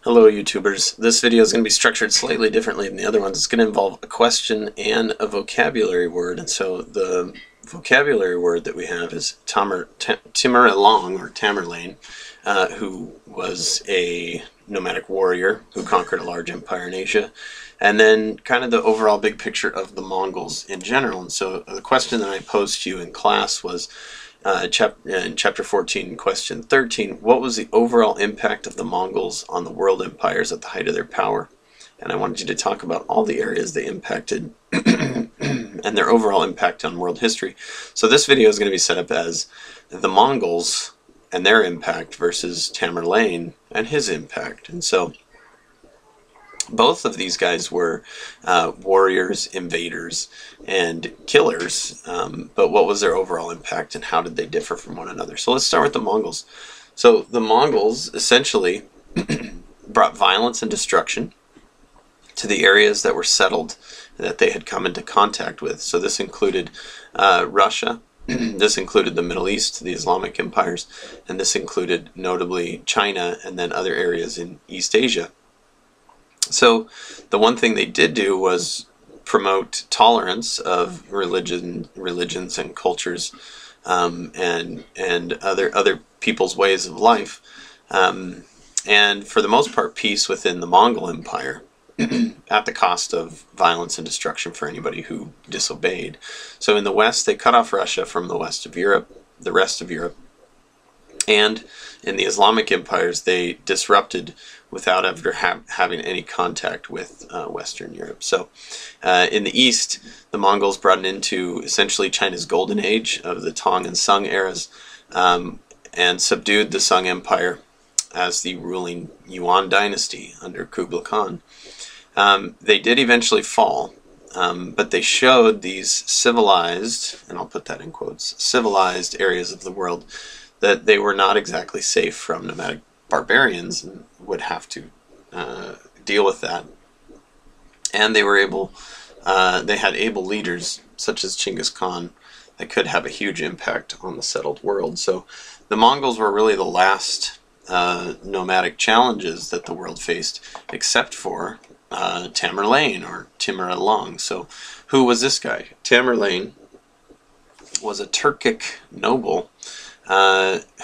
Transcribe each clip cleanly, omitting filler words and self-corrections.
Hello YouTubers. This video is going to be structured slightly differently than the other ones. It's going to involve a question and a vocabulary word, and so the vocabulary word that we have is Timur-i or Tamerlane, who was a nomadic warrior who conquered a large empire in Asia, and then kind of the overall big picture of the Mongols in general. And so the question that I posed to you in class was in chapter 14, question 13, what was the overall impact of the Mongols on the world empires at the height of their power? And I wanted you to talk about all the areas they impacted and their overall impact on world history. So this video is going to be set up as the Mongols and their impact versus Tamerlane and his impact. And so both of these guys were warriors, invaders, and killers, but what was their overall impact and how did they differ from one another? So let's start with the Mongols. So the Mongols essentially brought violence and destruction to the areas that were settled that they had come into contact with. So this included Russia, this included the Middle East, the Islamic empires, and this included notably China and then other areas in East Asia. So the one thing they did do was promote tolerance of religions and cultures, and other people's ways of life, and for the most part peace within the Mongol Empire at the cost of violence and destruction for anybody who disobeyed. So in the West they cut off Russia from the rest of Europe, and in the Islamic empires they disrupted without ever having any contact with Western Europe. So in the East, the Mongols brought it into essentially China's golden age of the Tang and Sung eras, and subdued the Sung Empire as the ruling Yuan dynasty under Kublai Khan. They did eventually fall, but they showed these civilized, and I'll put that in quotes, civilized areas of the world that they were not exactly safe from nomadic barbarians and would have to deal with that. And they were able, they had able leaders such as Genghis Khan that could have a huge impact on the settled world. So the Mongols were really the last nomadic challenges that the world faced, except for Tamerlane or Timur-i. So who was this guy? Tamerlane was a Turkic noble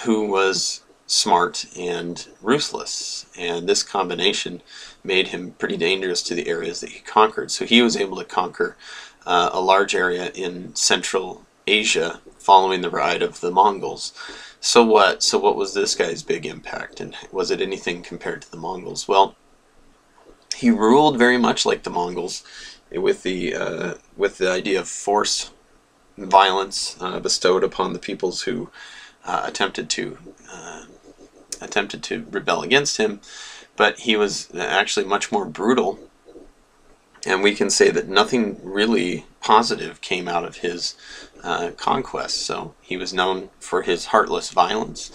who was smart and ruthless, and this combination made him pretty dangerous to the areas that he conquered. So he was able to conquer a large area in Central Asia following the ride of the Mongols. So what was this guy's big impact, and was it anything compared to the Mongols? Well, he ruled very much like the Mongols with the idea of force, violence bestowed upon the peoples who attempted to rebel against him, but he was actually much more brutal, and we can say that nothing really positive came out of his conquest. So he was known for his heartless violence.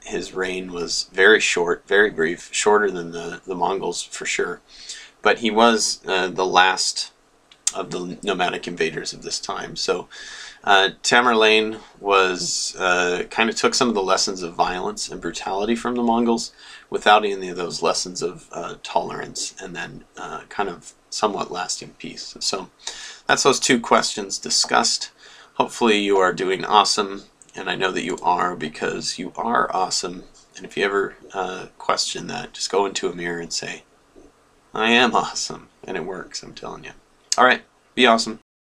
His reign was very short, very brief, shorter than the Mongols for sure, but he was the last of the nomadic invaders of this time. So Tamerlane was kind of took some of the lessons of violence and brutality from the Mongols without any of those lessons of tolerance and then kind of somewhat lasting peace. So that's those two questions discussed. Hopefully you are doing awesome, and I know that you are because you are awesome. And if you ever question that, just go into a mirror and say, I am awesome, and it works, I'm telling you. All right, be awesome.